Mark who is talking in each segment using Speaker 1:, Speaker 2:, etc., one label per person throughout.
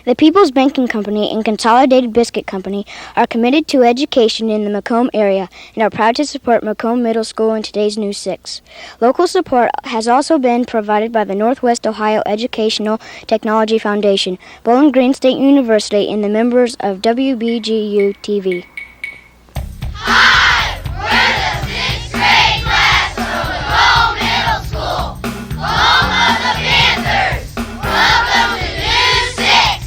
Speaker 1: The People's Banking Company and Consolidated Biscuit Company are committed to education in the McComb area and are proud to support McComb Middle School in today's News 6. Local support has also been provided by the Northwest Ohio Educational Technology Foundation, Bowling Green State University, and the members of WBGU TV.
Speaker 2: Hi, we're the 6th grade class from McComb Middle School, home of the Panthers. Welcome to News 6.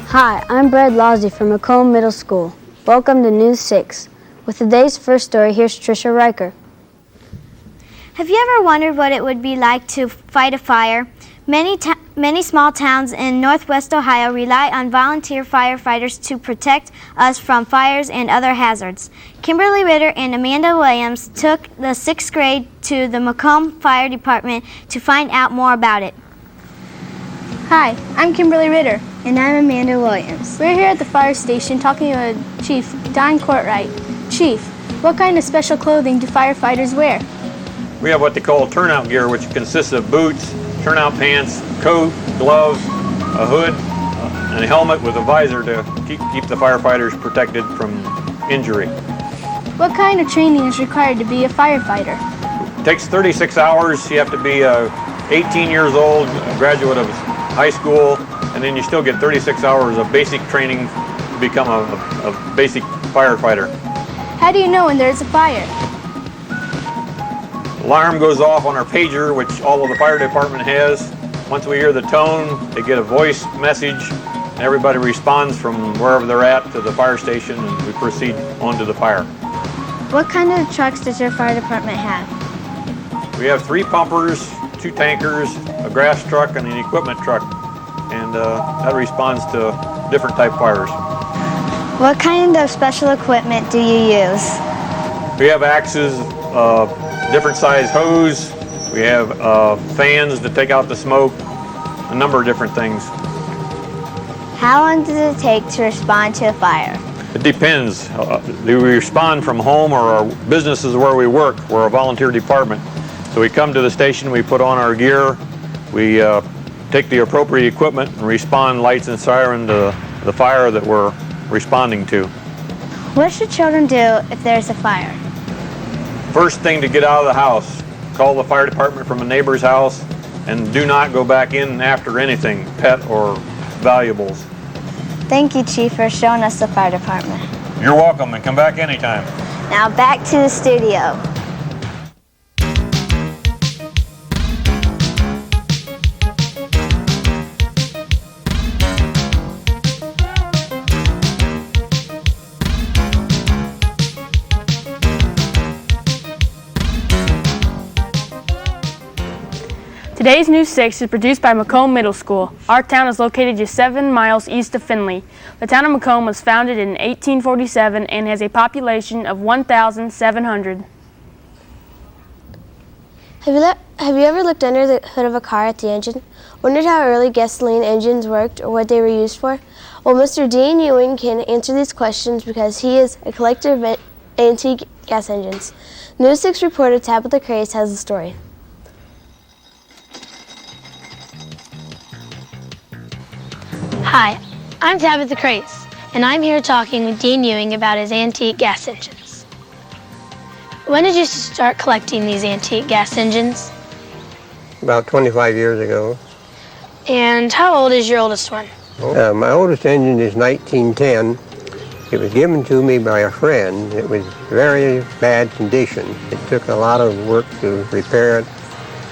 Speaker 1: Hi, I'm Brad Lawsey from McComb Middle School. Welcome to News 6. With today's first story, here's Tricia Riker.
Speaker 3: Have you ever wondered what it would be like to fight a fire? Many small towns in Northwest Ohio rely on volunteer firefighters to protect us from fires and other hazards. Kimberly Ritter and Amanda Williams took the 6th grade to the McComb Fire Department to find out more about it.
Speaker 4: Hi, I'm Kimberly Ritter.
Speaker 3: And I'm Amanda Williams.
Speaker 4: We're here at the fire station talking with Chief Don Courtwright. Chief, what kind of special clothing do firefighters wear?
Speaker 5: We have what they call turnout gear, which consists of boots, turnout pants, coat, gloves, a hood, and a helmet with a visor to keep the firefighters protected from injury.
Speaker 4: What kind of training is required to be a firefighter?
Speaker 5: It takes 36 hours. You have to be 18 years old, a graduate of high school, and then you still get 36 hours of basic training to become a basic firefighter.
Speaker 4: How do you know when there's a fire?
Speaker 5: Alarm goes off on our pager, which all of the fire department has. Once we hear the tone, they get a voice message, and everybody responds from wherever they're at to the fire station, and we proceed on to the fire.
Speaker 3: What kind of trucks does your fire department have?
Speaker 5: We have 3 pumpers, 2 tankers, a grass truck, and an equipment truck, and that responds to different type fires.
Speaker 3: What kind of special equipment do you use?
Speaker 5: We have axes, different size hose. We have fans to take out the smoke, a number of different things.
Speaker 3: How long does it take to respond to a fire?
Speaker 5: It depends. Do we respond from home or our business is where we work? We're a volunteer department. So we come to the station, we put on our gear, we take the appropriate equipment and respond lights and siren to the fire that we're responding to.
Speaker 3: What should children do if there's a fire?
Speaker 5: First thing to get out of the house, call the fire department from a neighbor's house, and do not go back in after anything, pet or valuables.
Speaker 3: Thank you, Chief, for showing us the fire department.
Speaker 5: You're welcome, and come back anytime.
Speaker 3: Now back to the studio.
Speaker 4: Today's News 6 is produced by McComb Middle School. Our town is located just 7 miles east of Findlay. The town of McComb was founded in 1847 and has a population of 1,700.
Speaker 6: Have you ever looked under the hood of a car at the engine? Wondered how early gasoline engines worked or what they were used for? Well, Mr. Dean Ewing can answer these questions because he is a collector of antique gas engines. News 6 reporter Tabitha Crace has the story.
Speaker 7: Hi, I'm Tabitha Crace, and I'm here talking with Dean Ewing about his antique gas engines. When did you start collecting these antique gas engines?
Speaker 8: About 25 years ago.
Speaker 7: And how old is your oldest one?
Speaker 8: My oldest engine is 1910. It was given to me by a friend. It was very bad condition. It took a lot of work to repair it.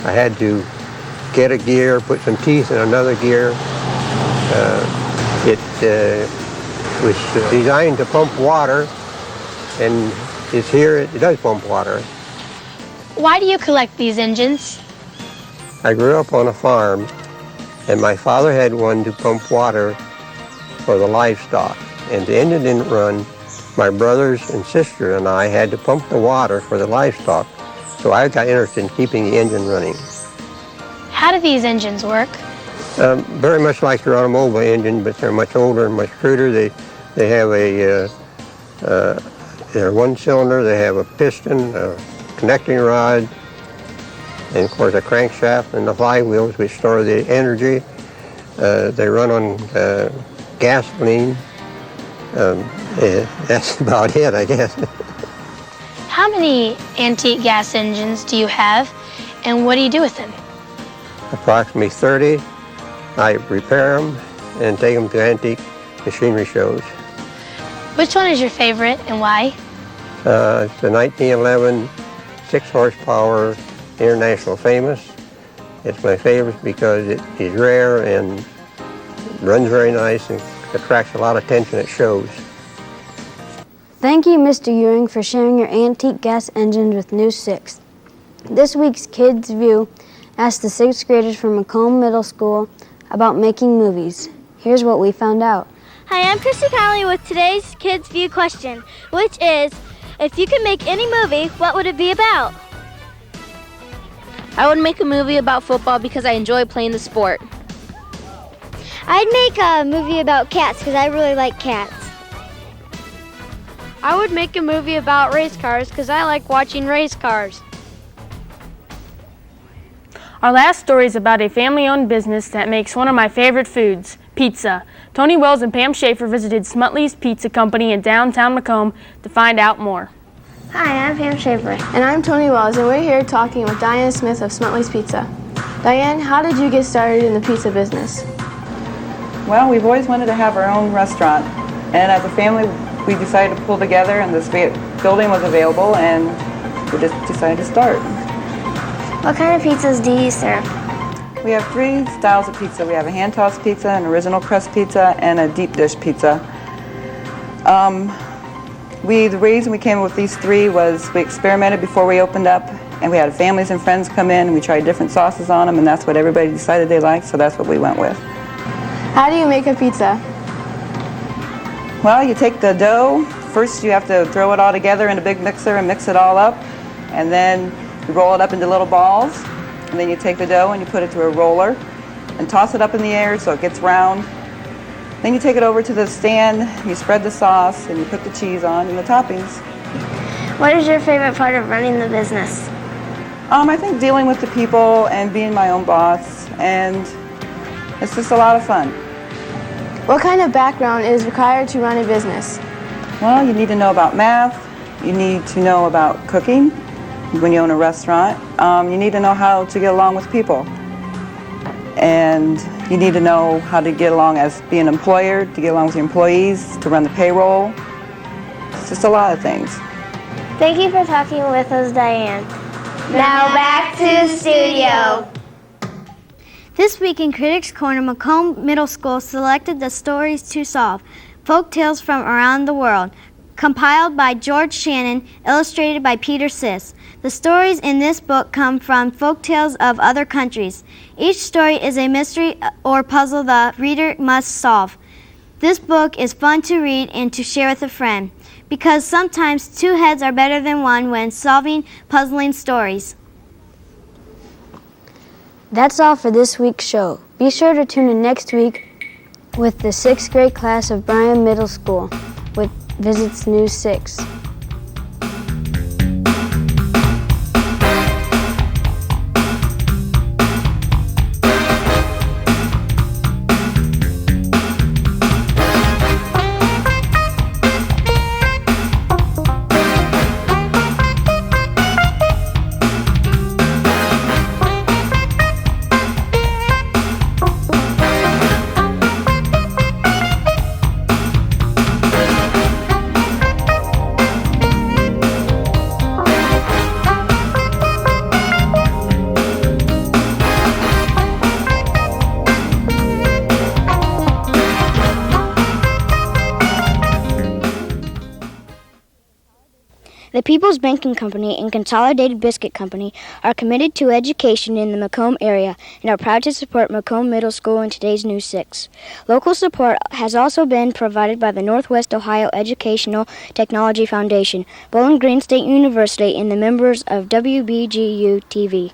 Speaker 8: I had to get a gear, put some teeth in another gear. It was designed to pump water, and it's here, it does pump water.
Speaker 7: Why do you collect these engines?
Speaker 8: I grew up on a farm, and my father had one to pump water for the livestock. And the engine didn't run. My brothers and sister and I had to pump the water for the livestock, so I got interested in keeping the engine running.
Speaker 7: How do these engines work?
Speaker 8: Very much like your automobile engine, but they're much older and much cruder. They have a They're one cylinder. They have a piston, a connecting rod, and of course a crankshaft and the flywheels which store the energy. They run on gasoline. That's about it, I guess.
Speaker 7: How many antique gas engines do you have, and what do you do with them?
Speaker 8: Approximately 30. I repair them and take them to antique machinery shows.
Speaker 7: Which one is your favorite and why?
Speaker 8: It's the 1911 6 horsepower International Famous. It's my favorite because it is rare and runs very nice and attracts a lot of attention at shows.
Speaker 1: Thank you, Mr. Ewing, for sharing your antique gas engines with News 6. This week's Kids View asked the 6th graders from McComb Middle School about making movies. Here's what we found out.
Speaker 9: Hi, I'm Christy Connolly with today's Kids View question, which is, if you could make any movie, what would it be about?
Speaker 10: I would make a movie about football because I enjoy playing the sport.
Speaker 9: I'd make a movie about cats because I really like cats.
Speaker 4: I would make a movie about race cars because I like watching race cars. Our last story is about a family-owned business that makes one of my favorite foods, pizza. Tony Wells and Pam Schaefer visited Smutley's Pizza Company in downtown Macomb to find out more.
Speaker 3: Hi, I'm Pam Schaefer.
Speaker 11: And I'm Tony Wells, and we're here talking with Diane Smith of Smutley's Pizza. Diane, how did you get started in the pizza business?
Speaker 12: Well, we've always wanted to have our own restaurant, and as a family we decided to pull together, and this building was available, and we just decided to start.
Speaker 3: What kind of pizzas do you serve?
Speaker 12: We have 3 styles of pizza. We have a hand-tossed pizza, an original crust pizza, and a deep dish pizza. The reason we came up with these 3 was we experimented before we opened up, and we had families and friends come in, and we tried different sauces on them, and that's what everybody decided they liked, so that's what we went with.
Speaker 11: How do you make a pizza?
Speaker 12: Well, you take the dough. First you have to throw it all together in a big mixer and mix it all up, and then you roll it up into little balls, and then you take the dough and you put it through a roller and toss it up in the air so it gets round. Then you take it over to the stand, you spread the sauce, and you put the cheese on and the toppings.
Speaker 3: What is your favorite part of running the business?
Speaker 12: I think dealing with the people and being my own boss, and it's just a lot of fun.
Speaker 11: What kind of background is required to run a business?
Speaker 12: Well, you need to know about math, you need to know about cooking when you own a restaurant, you need to know how to get along with people, and you need to know how to get along as being an employer, to get along with your employees, to run the payroll. It's just a lot of things.
Speaker 3: Thank you for talking with us, Diane.
Speaker 2: Now back to the studio.
Speaker 3: This week in Critics Corner, Macomb Middle School selected the Stories to Solve, folk tales from around the world, compiled by George Shannon, illustrated by Peter Siss. The stories in this book come from folk tales of other countries. Each story is a mystery or puzzle the reader must solve. This book is fun to read and to share with a friend, because sometimes 2 heads are better than 1 when solving puzzling stories.
Speaker 1: That's all for this week's show. Be sure to tune in next week with the 6th grade class of Bryan Middle School with Visits News 6. The People's Banking Company and Consolidated Biscuit Company are committed to education in the Macomb area and are proud to support Macomb Middle School in today's News 6. Local support has also been provided by the Northwest Ohio Educational Technology Foundation, Bowling Green State University, and the members of WBGU-TV.